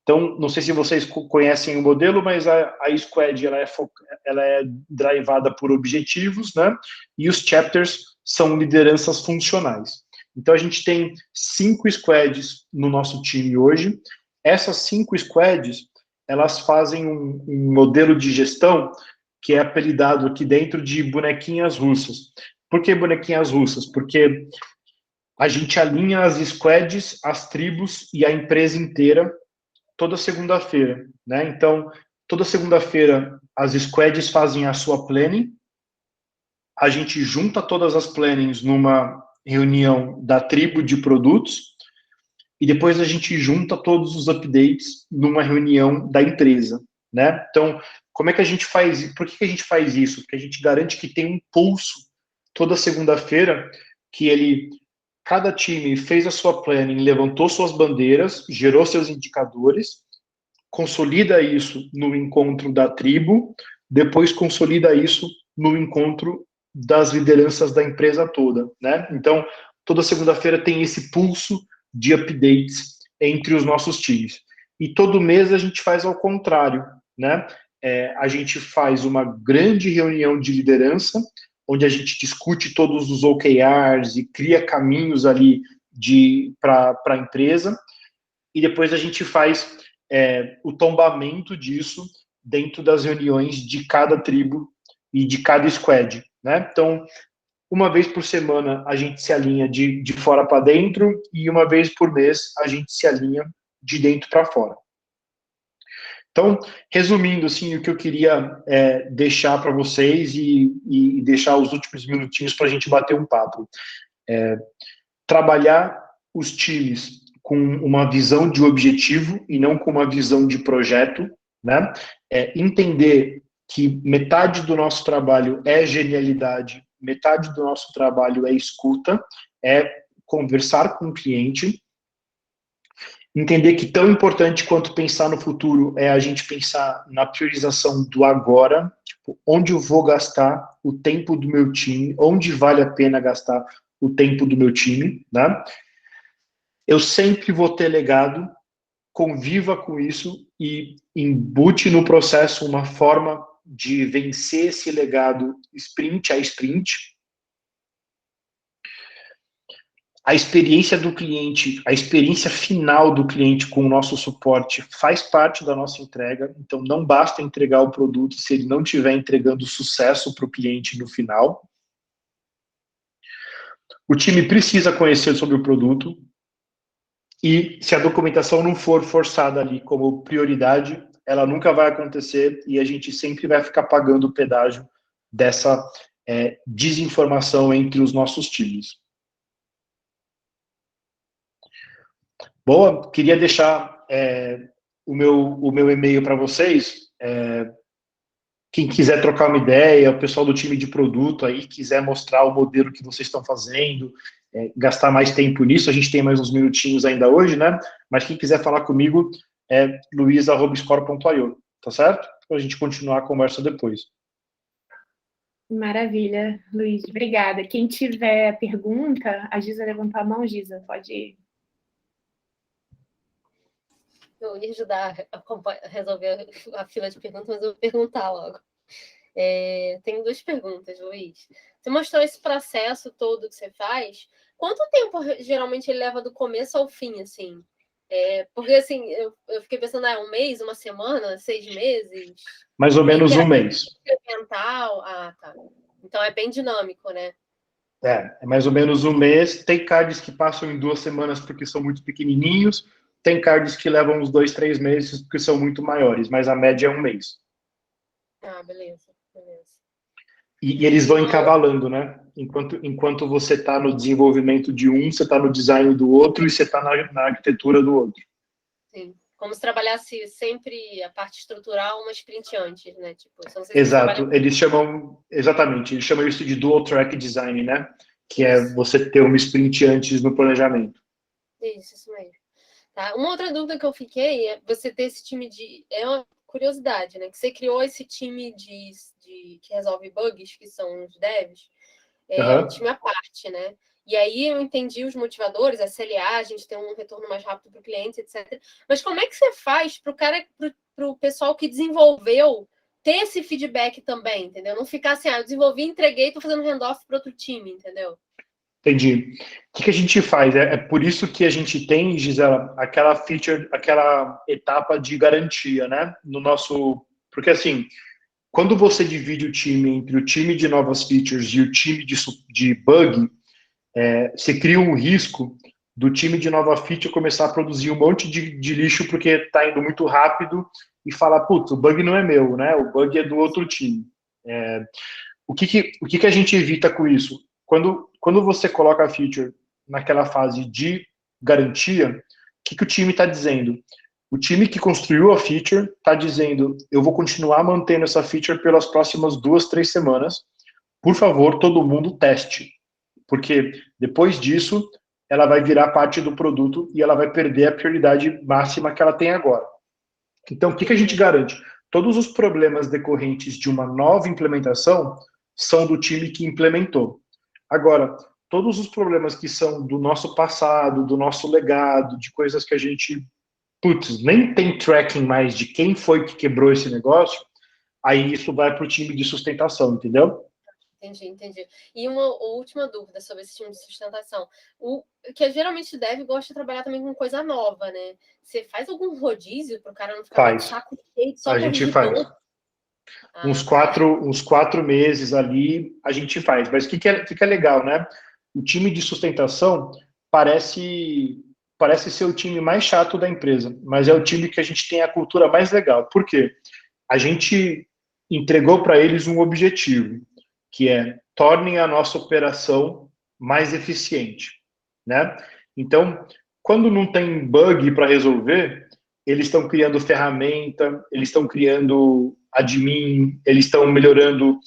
[SPEAKER 2] Então, não sei se vocês conhecem o modelo, mas a Squad ela é drivada por objetivos, né? E os chapters são lideranças funcionais. Então, a gente tem 5 squads no nosso time hoje. Essas 5 squads, elas fazem um modelo de gestão que é apelidado aqui dentro de bonequinhas russas. Por que bonequinhas russas? Porque a gente alinha as squads, as tribos e a empresa inteira toda segunda-feira, né? Então, toda segunda-feira as squads fazem a sua planning, a gente junta todas as plannings numa reunião da tribo de produtos e depois a gente junta todos os updates numa reunião da empresa, né? Então, como é que a gente faz? Por que a gente faz isso? Porque a gente garante que tem um pulso toda segunda-feira que cada time fez a sua planning, levantou suas bandeiras, gerou seus indicadores, consolida isso no encontro da tribo, depois consolida isso no encontro das lideranças da empresa toda, né? Então, toda segunda-feira tem esse pulso de updates entre os nossos times. E todo mês a gente faz ao contrário, né? A gente faz uma grande reunião de liderança, onde a gente discute todos os OKRs e cria caminhos ali para a empresa, e depois a gente faz o tombamento disso dentro das reuniões de cada tribo e de cada squad, né? Então, uma vez por semana a gente se alinha de fora para dentro e uma vez por mês a gente se alinha de dentro para fora. Então, resumindo, assim, o que eu queria deixar para vocês e deixar os últimos minutinhos para a gente bater um papo. Trabalhar os times com uma visão de objetivo e não com uma visão de projeto, né? Entender que metade do nosso trabalho é genialidade, metade do nosso trabalho é escuta, é conversar com o cliente, entender que tão importante quanto pensar no futuro é a gente pensar na priorização do agora, tipo, onde eu vou gastar o tempo do meu time, onde vale a pena gastar o tempo do meu time, né? Eu sempre vou ter legado, conviva com isso e embute no processo uma forma de vencer esse legado sprint a sprint. A experiência do cliente, a experiência final do cliente com o nosso suporte faz parte da nossa entrega, então não basta entregar o produto se ele não estiver entregando sucesso para o cliente no final. O time precisa conhecer sobre o produto e se a documentação não for forçada ali como prioridade, ela nunca vai acontecer e a gente sempre vai ficar pagando o pedágio dessa desinformação entre os nossos times. Boa, queria deixar o meu e-mail para vocês. Quem quiser trocar uma ideia, o pessoal do time de produto aí, quiser mostrar o modelo que vocês estão fazendo, gastar mais tempo nisso, a gente tem mais uns minutinhos ainda hoje, né? Mas quem quiser falar comigo é luiz@score.io, tá certo? Para a gente continuar a conversa depois.
[SPEAKER 1] Maravilha, Luiz, obrigada. Quem tiver pergunta, a Giza levantou a mão, Giza, pode ir.
[SPEAKER 3] Eu ia ajudar a resolver a fila de perguntas, mas eu vou perguntar logo. Tenho 2 perguntas, Luiz. Você mostrou esse processo todo que você faz. Quanto tempo geralmente ele leva do começo ao fim, assim? Porque, assim, eu fiquei pensando, 1 mês, 1 semana, 6 meses?
[SPEAKER 2] Mais ou menos 1 mês.
[SPEAKER 3] Experimental? Ah, tá. Então é bem dinâmico, né?
[SPEAKER 2] É mais ou menos 1 mês. Tem cards que passam em 2 semanas porque são muito pequenininhos. Tem cards que levam uns 2, 3 meses porque são muito maiores, mas a média é 1 mês.
[SPEAKER 3] Ah, beleza.
[SPEAKER 2] E eles vão encavalando, né? Enquanto você está no desenvolvimento de um, você está no design do outro e você está na arquitetura do outro.
[SPEAKER 3] Sim. Como se trabalhasse sempre a parte estrutural uma sprint antes, né? Tipo,
[SPEAKER 2] exato. Eles chamam isso de dual track design, né? Que é você ter uma sprint antes no planejamento.
[SPEAKER 3] Isso mesmo. Tá? Uma outra dúvida que eu fiquei é você ter esse time de... É uma curiosidade, né? Que você criou esse time que resolve bugs, que são os devs, um time à parte, né? E aí eu entendi os motivadores, a CLA, a gente tem um retorno mais rápido para o cliente, etc. Mas como é que você faz para o pessoal que desenvolveu ter esse feedback também, entendeu? Não ficar assim, eu desenvolvi, entreguei, estou fazendo handoff para outro time, entendeu?
[SPEAKER 2] Entendi. O que a gente faz? É por isso que a gente tem, Gisela, aquela feature, aquela etapa de garantia, né? No nosso... Porque, assim, quando você divide o time entre o time de novas features e o time de bug, você cria um risco do time de nova feature começar a produzir um monte de lixo porque está indo muito rápido e falar, putz, o bug não é meu, né? O bug é do outro time. O que a gente evita com isso? Quando você coloca a feature naquela fase de garantia, o que o time está dizendo? O time que construiu a feature está dizendo, eu vou continuar mantendo essa feature pelas próximas 2, 3 semanas. Por favor, todo mundo teste. Porque depois disso, ela vai virar parte do produto e ela vai perder a prioridade máxima que ela tem agora. Então, o que a gente garante? Todos os problemas decorrentes de uma nova implementação são do time que implementou. Agora, todos os problemas que são do nosso passado, do nosso legado, de coisas que a gente, nem tem tracking mais de quem foi que quebrou esse negócio, aí isso vai para o time de sustentação, entendeu?
[SPEAKER 3] Entendi. E uma última dúvida sobre esse time de sustentação. O que geralmente deve gosta de trabalhar também com coisa nova, né? Você faz algum rodízio para o cara não ficar de saco cheio, só
[SPEAKER 2] a gente faz. Uns 4 meses ali, a gente faz. Mas o que é legal, né? O time de sustentação parece ser o time mais chato da empresa, mas é o time que a gente tem a cultura mais legal. Por quê? A gente entregou para eles um objetivo, que é tornem a nossa operação mais eficiente, né? Então, quando não tem bug para resolver, eles estão criando ferramenta, eles estão criando admin, eles estão melhorando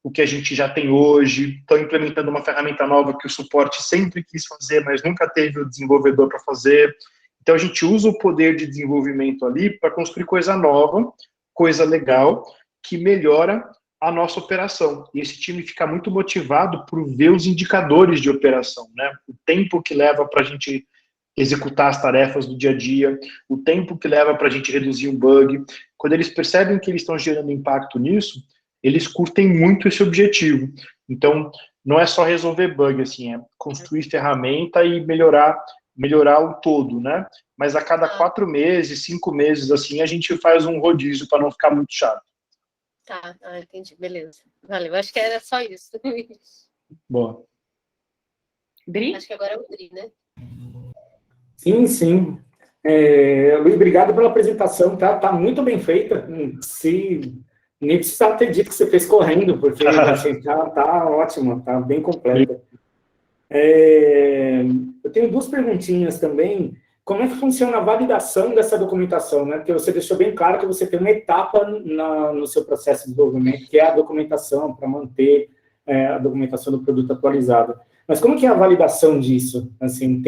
[SPEAKER 2] o que a gente já tem hoje, estão implementando uma ferramenta nova que o suporte sempre quis fazer, mas nunca teve o desenvolvedor para fazer. Então, a gente usa o poder de desenvolvimento ali para construir coisa nova, coisa legal, que melhora a nossa operação. E esse time fica muito motivado por ver os indicadores de operação, né? O tempo que leva para a gente executar as tarefas do dia a dia, o tempo que leva para a gente reduzir um bug. Quando eles percebem que eles estão gerando impacto nisso, eles curtem muito esse objetivo. Então, não é só resolver bug, assim, é construir ferramenta e melhorar o todo, né? Mas a cada 4 meses, 5 meses, assim, a gente faz um rodízio para não ficar muito chato.
[SPEAKER 3] Tá, entendi, beleza. Valeu, acho que era só isso.
[SPEAKER 2] Boa.
[SPEAKER 1] Dri?
[SPEAKER 3] Acho que agora é o Dri, né?
[SPEAKER 4] Sim, sim. Luiz, obrigado pela apresentação, tá muito bem feita. Nem precisava ter dito que você fez correndo, porque assim, tá ótimo, tá bem completa. Eu tenho 2 perguntinhas também. Como é que funciona a validação dessa documentação, né? Porque você deixou bem claro que você tem uma etapa no seu processo de desenvolvimento, que é a documentação, para manter a documentação do produto atualizada. Mas como que é a validação disso? Assim,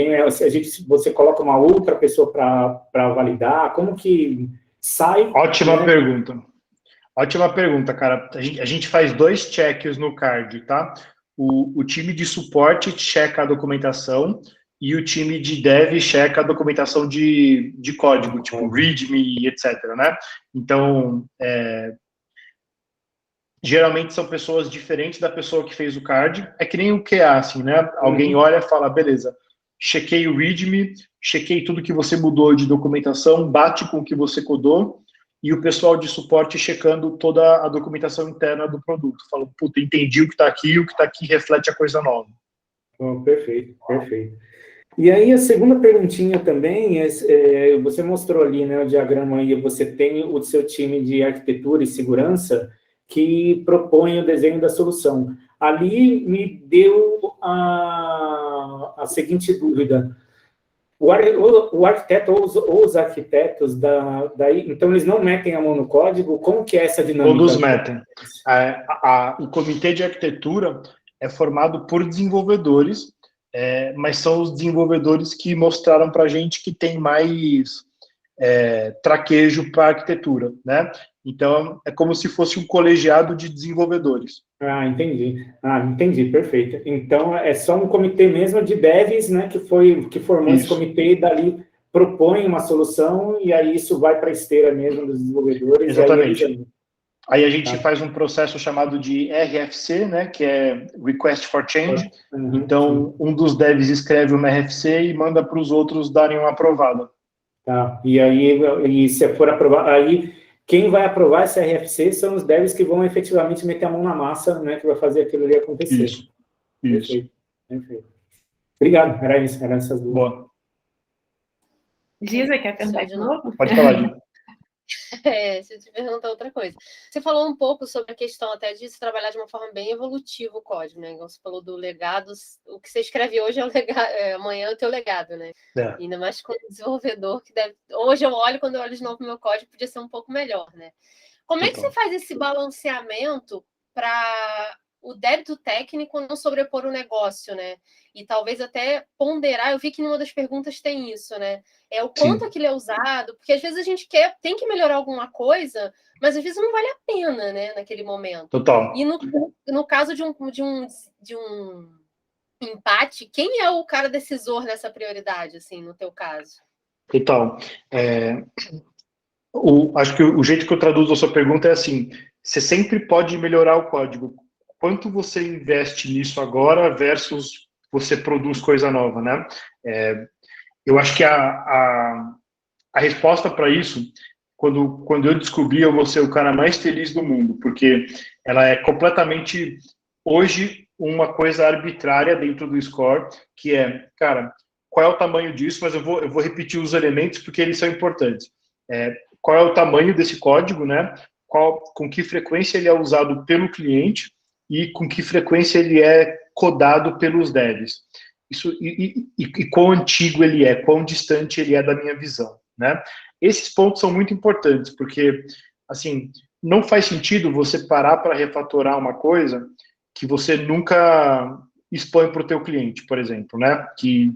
[SPEAKER 4] você coloca uma outra pessoa para validar? Como que sai?
[SPEAKER 2] Ótima pergunta. Ótima pergunta, cara. A gente faz 2 checks no card, tá? O time de suporte checa a documentação e o time de dev checa a documentação de código, tipo README, etc, né? Então, geralmente são pessoas diferentes da pessoa que fez o card. É que nem o QA, assim, né? Alguém olha e fala, beleza, chequei o README, chequei tudo que você mudou de documentação, bate com o que você codou, e o pessoal de suporte checando toda a documentação interna do produto. Falando, puta, entendi o que está aqui reflete a coisa nova.
[SPEAKER 4] Perfeito, perfeito. E aí, a segunda perguntinha também, você mostrou ali, né, o diagrama aí, você tem o seu time de arquitetura e segurança que propõe o desenho da solução. Ali me deu a seguinte dúvida. O arquiteto ou os arquitetos então eles não metem a mão no código? Como que é essa dinâmica?
[SPEAKER 2] Todos metem. O comitê de arquitetura é formado por desenvolvedores, mas são os desenvolvedores que mostraram para a gente que tem mais traquejo para a arquitetura, né? Então, é como se fosse um colegiado de desenvolvedores.
[SPEAKER 4] Entendi, perfeito. Então, é só um comitê mesmo de devs, né, que formou esse comitê e dali propõe uma solução e aí isso vai para a esteira mesmo dos desenvolvedores.
[SPEAKER 2] Exatamente. Aí a gente faz um processo chamado de RFC, né, que é Request for Change. Então, um dos devs escreve uma RFC e manda para os outros darem uma aprovada.
[SPEAKER 4] Tá, e se for aprovado, aí quem vai aprovar essa RFC são os devs que vão efetivamente meter a mão na massa, né, que vai fazer aquilo ali acontecer.
[SPEAKER 2] Isso.
[SPEAKER 4] Perfeito. Obrigado, eram essas duas.
[SPEAKER 2] Boa.
[SPEAKER 1] Giza, quer perguntar de novo?
[SPEAKER 2] Pode falar, Giza.
[SPEAKER 3] Deixa eu te perguntar outra coisa. Você falou um pouco sobre a questão até de se trabalhar de uma forma bem evolutiva o código, né? Você falou do legado, o que você escreve hoje é o legado, amanhã é o teu legado, né? Ainda mais como desenvolvedor, que deve... Hoje quando eu olho de novo o meu código, podia ser um pouco melhor, né? Como é que você faz esse balanceamento para o débito técnico não sobrepor o negócio, né? E talvez até ponderar, eu vi que numa das perguntas tem isso, né? O quanto aquilo é usado, porque às vezes a gente tem que melhorar alguma coisa, mas às vezes não vale a pena, né, naquele momento.
[SPEAKER 2] Total.
[SPEAKER 3] E no caso de um empate, quem é o cara decisor nessa prioridade, assim, no teu caso?
[SPEAKER 2] Total. Acho que o jeito que eu traduzo a sua pergunta é assim, você sempre pode melhorar o código. Quanto você investe nisso agora versus você produz coisa nova, né? Eu acho que a resposta para isso, quando eu descobri, eu vou ser o cara mais feliz do mundo, porque ela é completamente, hoje, uma coisa arbitrária dentro do score, que é, cara, qual é o tamanho disso, mas eu vou repetir os elementos porque eles são importantes. Qual é o tamanho desse código, né? Com que frequência ele é usado pelo cliente e com que frequência ele é codado pelos devs. E quão antigo ele é, quão distante ele é da minha visão, né? Esses pontos são muito importantes, porque, assim, não faz sentido você parar para refatorar uma coisa que você nunca expõe para o teu cliente, por exemplo, né? Que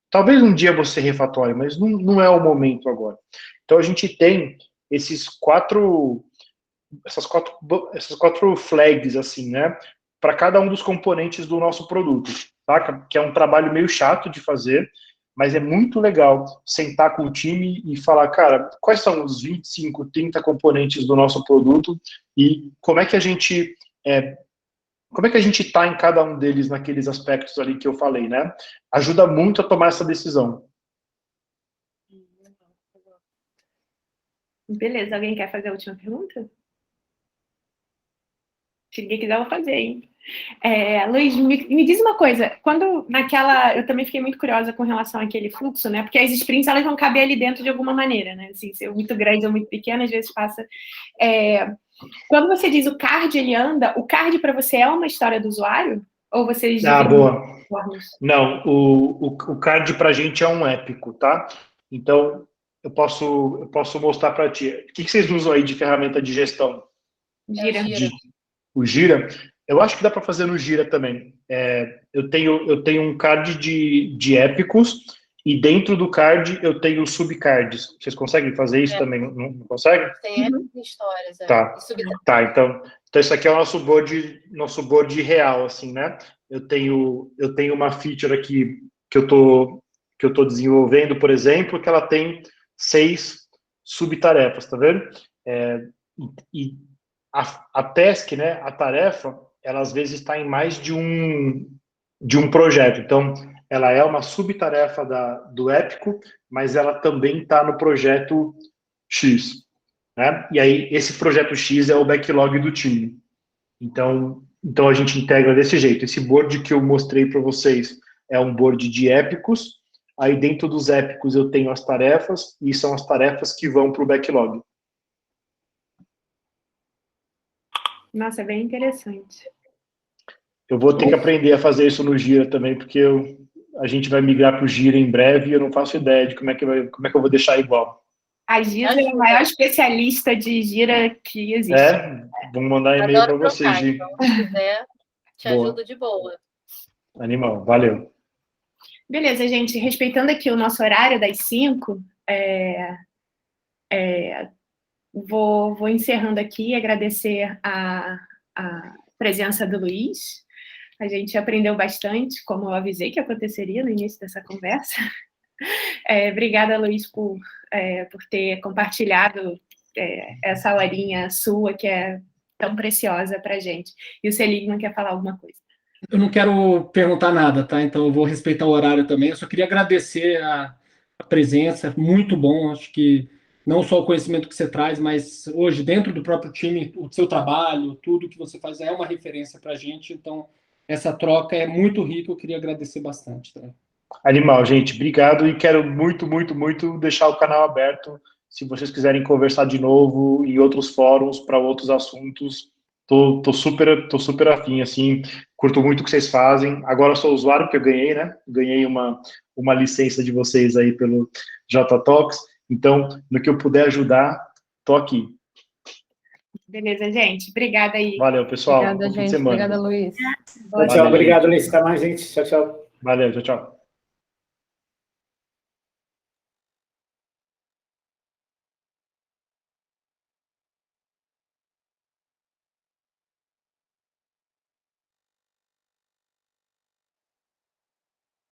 [SPEAKER 2] talvez um dia você refatore, mas não é o momento agora. Então, a gente tem essas quatro flags, assim, né? Para cada um dos componentes do nosso produto, tá? Que é um trabalho meio chato de fazer, mas é muito legal sentar com o time e falar, cara, quais são os 25, 30 componentes do nosso produto e como é que a gente está em cada um deles naqueles aspectos ali que eu falei, né? Ajuda muito a tomar essa decisão.
[SPEAKER 1] Beleza, alguém quer fazer a última pergunta? Se ninguém quiser, eu vou fazer, hein? Luiz, me diz uma coisa, eu também fiquei muito curiosa com relação àquele fluxo, né? Porque as sprints, elas vão caber ali dentro de alguma maneira, né? Assim, se é muito grande ou muito pequeno, às vezes passa... Quando você diz o card, ele anda, o card para você é uma história do usuário? Ou vocês...
[SPEAKER 2] Boa. Não, o card para a gente é um épico, tá? Então, eu posso mostrar para ti. O que vocês usam aí de ferramenta de gestão?
[SPEAKER 1] Gira.
[SPEAKER 2] O Gira? Eu acho que dá para fazer no Gira também. Eu tenho um card de épicos e dentro do card eu tenho subcards. Vocês conseguem fazer isso também? Não conseguem?
[SPEAKER 3] Tem épicos e histórias.
[SPEAKER 2] Tá, então isso aqui é o nosso board real, assim, né? Eu tenho uma feature aqui que eu tô desenvolvendo, por exemplo, que ela tem 6 subtarefas, tá vendo? E a task, né, a tarefa, ela às vezes está em mais de um projeto. Então, ela é uma subtarefa do épico, mas ela também está no projeto X, né? E aí, esse projeto X é o backlog do time. Então a gente integra desse jeito. Esse board que eu mostrei para vocês é um board de épicos. Aí, dentro dos épicos, eu tenho as tarefas, e são as tarefas que vão para o backlog.
[SPEAKER 1] Nossa, é bem interessante.
[SPEAKER 2] Eu vou ter que aprender a fazer isso no Gira também, porque a gente vai migrar para o Gira em breve e eu não faço ideia de como é que eu vou deixar igual.
[SPEAKER 1] A Gira é a maior especialista de Gira que existe.
[SPEAKER 2] Vamos mandar e-mail para vocês, Gi.
[SPEAKER 3] Então, se quiser, te ajudo de boa.
[SPEAKER 2] Animal, valeu.
[SPEAKER 1] Beleza, gente. Respeitando aqui o nosso horário das 5, vou encerrando aqui, agradecer a presença do Luiz. A gente aprendeu bastante, como eu avisei que aconteceria no início dessa conversa. Obrigada, Luiz, por ter compartilhado essa horinha sua, que é tão preciosa para a gente. E o Seligman quer falar alguma coisa.
[SPEAKER 5] Eu não quero perguntar nada, tá? Então eu vou respeitar o horário também. Eu só queria agradecer a presença, muito bom. Acho que não só o conhecimento que você traz, mas hoje, dentro do próprio time, o seu trabalho, tudo que você faz é uma referência para a gente. Então, essa troca é muito rica. Eu queria agradecer bastante. Tá?
[SPEAKER 2] Animal, gente. Obrigado. E quero muito, muito, muito deixar o canal aberto. Se vocês quiserem conversar de novo em outros fóruns, para outros assuntos, tô super afim, assim. Curto muito o que vocês fazem. Agora eu sou usuário, porque eu ganhei, né? Ganhei uma licença de vocês aí pelo JTalks. Então, no que eu puder ajudar, tô aqui.
[SPEAKER 1] Beleza, gente. Obrigada aí.
[SPEAKER 2] Valeu, pessoal.
[SPEAKER 6] Obrigada, gente. Obrigada, Luiz.
[SPEAKER 4] Tchau, obrigado, Luiz. Até mais, gente. Tchau, tchau.
[SPEAKER 2] Valeu, tchau, tchau.